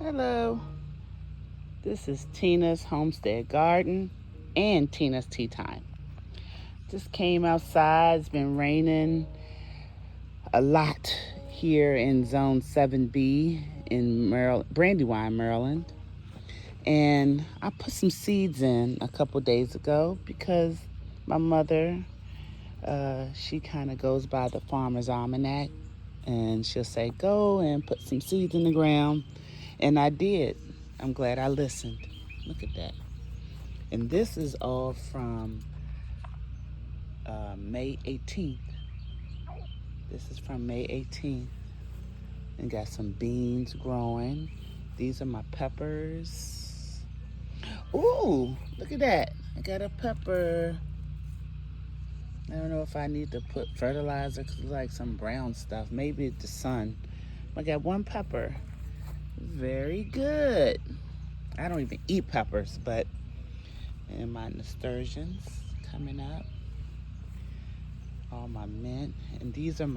Hello, this is Tina's Homestead Garden and Tina's Tea Time. Just came outside. It's been raining a lot here in Zone 7B in Brandywine, Maryland. And I put some seeds in a couple days ago because my mother, she kind of goes by the Farmer's Almanac, and she'll say, go and put some seeds in the ground. And I did. I'm glad I listened. Look at that. And this is all from May 18th. This is from May 18th. And got some beans growing. These are my peppers. Ooh, look at that. I got a pepper. I don't know if I need to put fertilizer because it's like some brown stuff. Maybe it's the sun. I got one pepper. Very good. I don't even eat peppers, but and my nasturtiums coming up. All my mint. And these are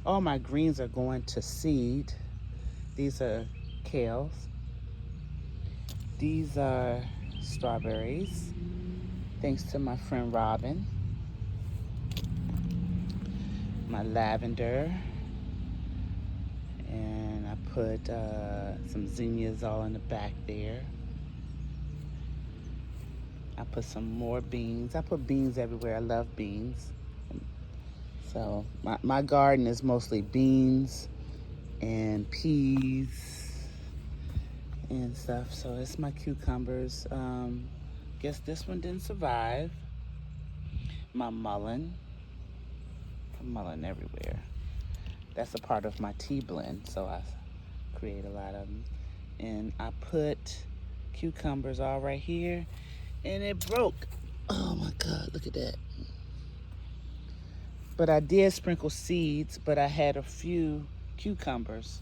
all my greens are going to seed. These are kales. These are strawberries. Thanks to my friend Robin. My lavender. And I put some zinnias all in the back there. I put some more beans. I put beans everywhere. I love beans. So my garden is mostly beans and peas and stuff. So it's my cucumbers. Guess this one didn't survive. My mullein. Mullein everywhere. That's a part of my tea blend, so I create a lot of them. And I put cucumbers all right here, and it broke. Oh my God, look at that. But I did sprinkle seeds, but I had a few cucumbers.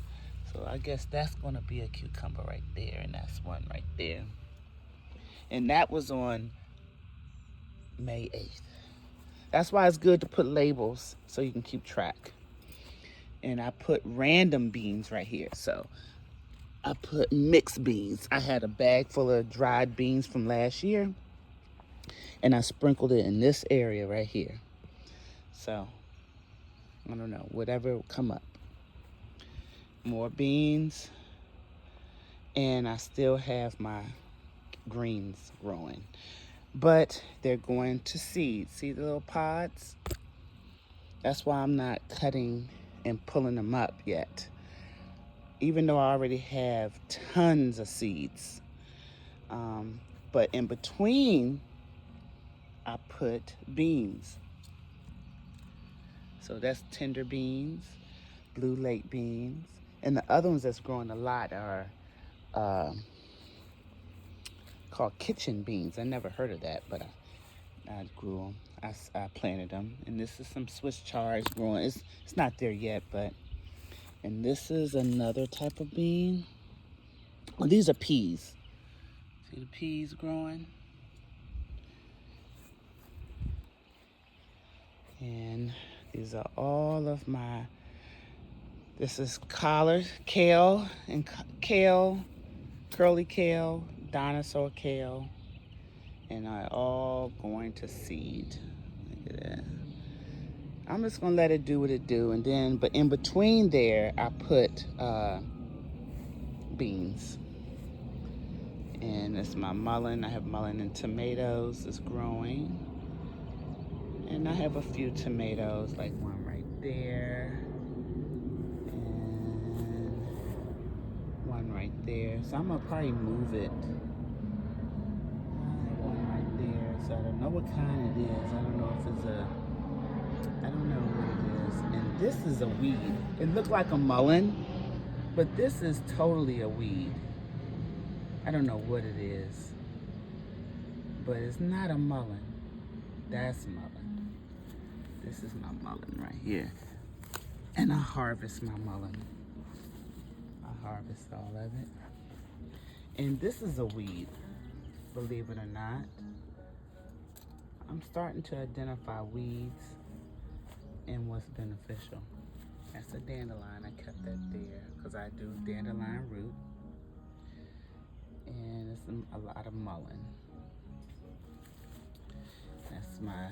So I guess that's going to be a cucumber right there, and that's one right there. And that was on May 8th. That's why it's good to put labels so you can keep track. And I put random beans right here. So I put mixed beans. I had a bag full of dried beans from last year, and I sprinkled it in this area right here. So, I don't know, whatever will come up. More beans. And I still have my greens growing. But they're going to seed. See the little pods? That's why I'm not cutting and pulling them up yet. Even though I already have tons of seeds. But in between, I put beans. So that's tender beans, blue lake beans. And the other ones that's growing a lot are called kitchen beans. I never heard of that, but I grew them. I planted them. And this is some Swiss chard growing. It's not there yet, but. And this is another type of bean. Well, these are peas. See the peas growing? And these are all of my, this is collard, kale, and kale, curly kale, dinosaur kale, and are all going to seed. Look at that. I'm just gonna let it do what it do, and then, but in between there, I put beans. And it's my mullein. I have mullein and tomatoes is growing. And I have a few tomatoes, like one right there. And one right there. So I'm gonna probably move it. One right there. So I don't know what kind it is. I don't know if it's I don't know what it is. And this is a weed. It looked like a mullein, but this is totally a weed. I don't know what it is, but it's not a mullein. That's mullein. This is my mullein right here. And I harvest my mullein. I harvest all of it. And this is a weed, believe it or not. I'm starting to identify weeds and what's beneficial. That's a dandelion. I kept that there because I do dandelion root. a lot of mullein. That's my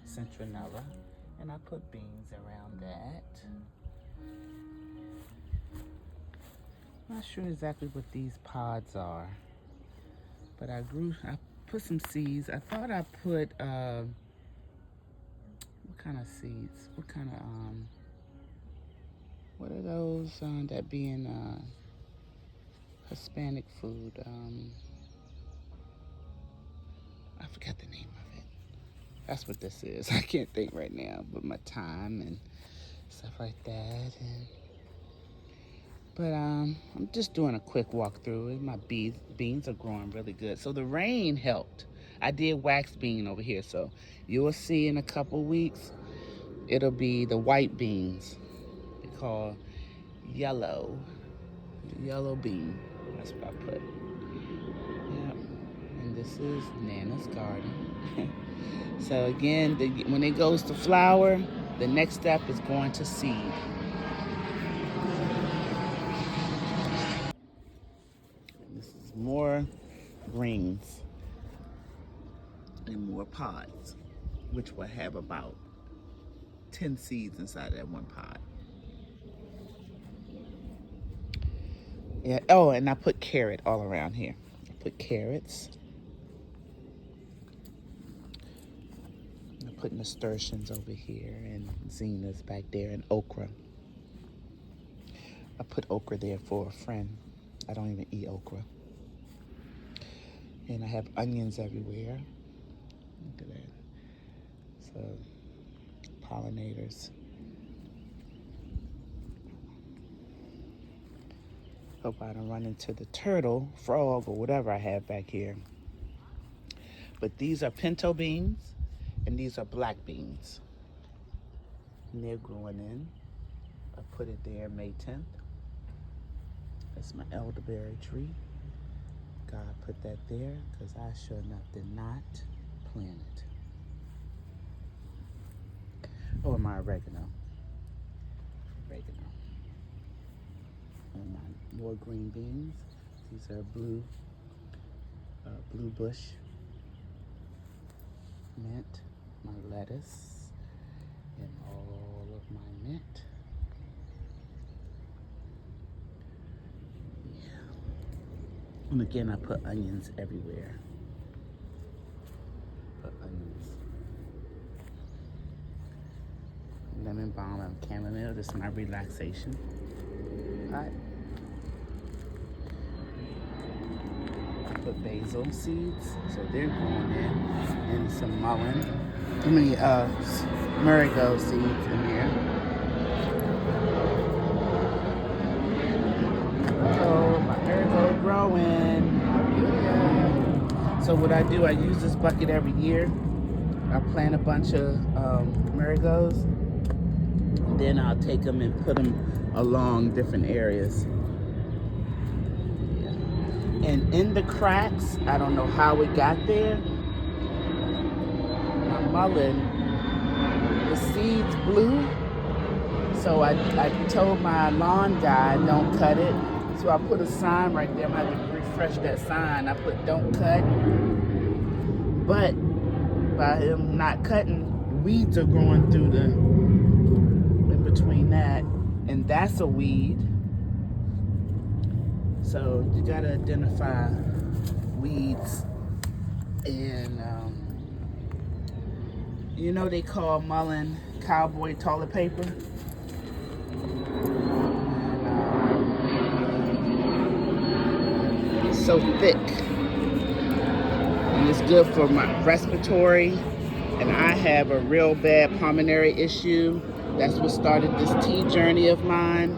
citronella, and I put beans around that. Not sure exactly what these pods are, but I put some seeds. I thought I put, what kind of seeds? What kind of, what are those that be in Hispanic food? I forgot the name of it. That's what this is. I can't think right now, but my time and stuff like that. But I'm just doing a quick walkthrough. My beans are growing really good. So the rain helped. I did wax bean over here, so you'll see in a couple weeks, it'll be the white beans. They're called yellow bean. That's what I put. Yep. And this is Nana's garden. So again, when it goes to flower, the next step is going to seed. This is more rings and more pods, which will have about 10 seeds inside of that one pod. Yeah. Oh, and I put carrot all around here. I put carrots. I'm putting nasturtiums over here and zinnias back there and okra. I put okra there for a friend. I don't even eat okra. And I have onions everywhere. Look at that. So, pollinators. Hope I don't run into the turtle, frog, or whatever I have back here. But these are pinto beans, and these are black beans. And they're growing in. I put it there May 10th. That's my elderberry tree. God put that there because I sure enough did not plant it. Oh, and my oregano. And my more green beans. These are blue bush mint, my lettuce, and all of my mint. Yeah. And again, I put onions everywhere. Lemon balm and chamomile. This is my relaxation pot. I put basil seeds, so they're going in, and some mullein. Marigold seeds in here. Oh, my marigold growing. Yeah. So what I do, I use this bucket every year. I plant a bunch of marigolds. Then I'll take them and put them along different areas. Yeah. And in the cracks, I don't know how it got there. My mullein, the seeds blew. So I told my lawn guy, don't cut it. So I put a sign right there. I'm gonna have to refresh that sign. I put don't cut. But by him not cutting, weeds are growing through between that, and that's a weed. So you gotta identify weeds. And you know they call mullein cowboy toilet paper. And, it's so thick, and it's good for my respiratory. And I have a real bad pulmonary issue. That's what started this tea journey of mine.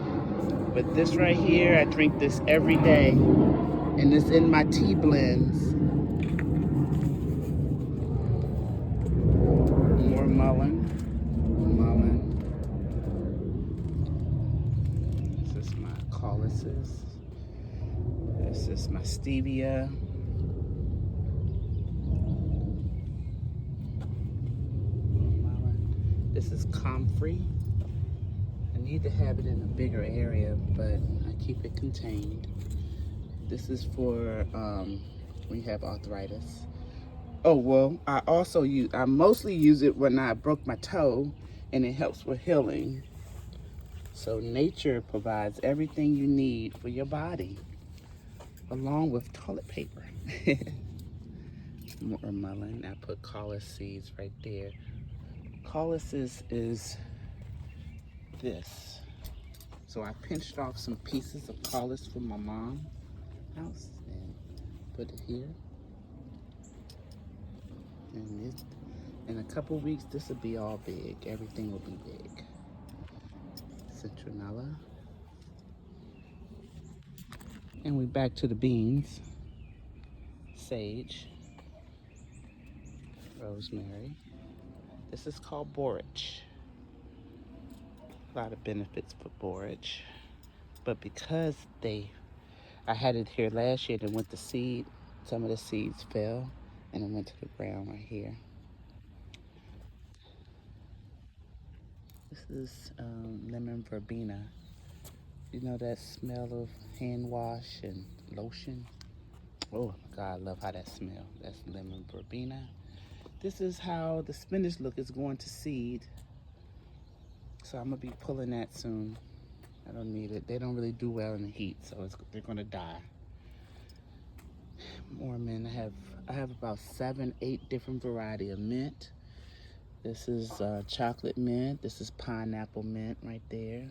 But this right here, I drink this every day. And it's in my tea blends. More mullein. This is my collises. This is my stevia. This is comfrey. I need to have it in a bigger area, but I keep it contained. This is for when you have arthritis. Oh, well, I mostly use it when I broke my toe, and it helps with healing. So nature provides everything you need for your body, along with toilet paper. More mullein. I put collis seeds right there. Collis is this. So I pinched off some pieces of collis from my mom's house and put it here. And in a couple weeks, this will be all big. Everything will be big. Citronella. And we back to the beans. Sage. Rosemary. This is called borage. A lot of benefits for borage. But because I had it here last year and it went to seed, some of the seeds fell and it went to the ground right here. This is lemon verbena. You know that smell of hand wash and lotion? Oh my God, I love how that smells. That's lemon verbena. This is how the spinach look is going to seed. So I'm gonna be pulling that soon. I don't need it. They don't really do well in the heat, so they're gonna die. More mint. I have about 7, 8 different variety of mint. This is chocolate mint. This is pineapple mint right there.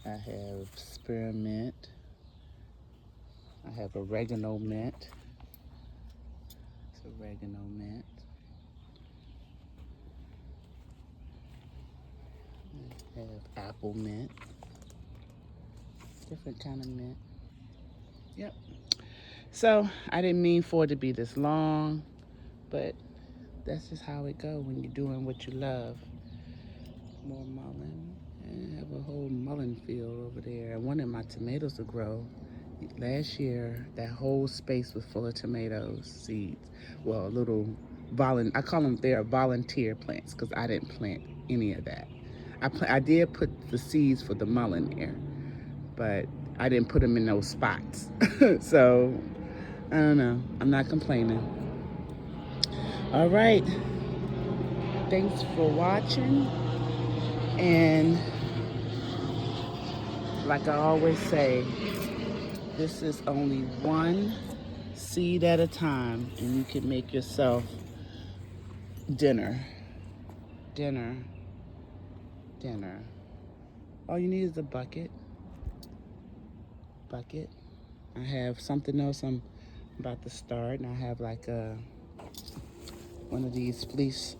I have spearmint. I have oregano mint. It's oregano mint. I have apple mint. Different kind of mint. Yep. So I didn't mean for it to be this long, but that's just how it go when you're doing what you love. More mullein. And I have a whole mullein field over there. I wanted my tomatoes to grow. Last year, that whole space was full of tomatoes seeds. Well, I call them, they're volunteer plants because I didn't plant any of that. I did put the seeds for the mullein there, but I didn't put them in those spots. So, I don't know. I'm not complaining. All right. Thanks for watching. And like I always say, this is only one seed at a time, and you can make yourself dinner. Dinner. Dinner. All you need is a bucket. I have something else I'm about to start, and I have like one of these fleece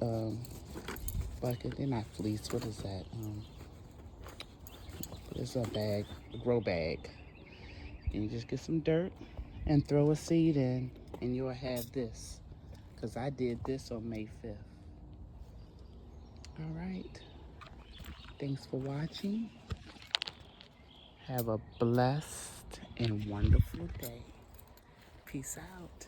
bucket. They're not fleece. What is that? It's a bag, a grow bag. And you just get some dirt and throw a seed in, and you'll have this. Because I did this on May 5th. All right. Thanks for watching. Have a blessed and wonderful day. Peace out.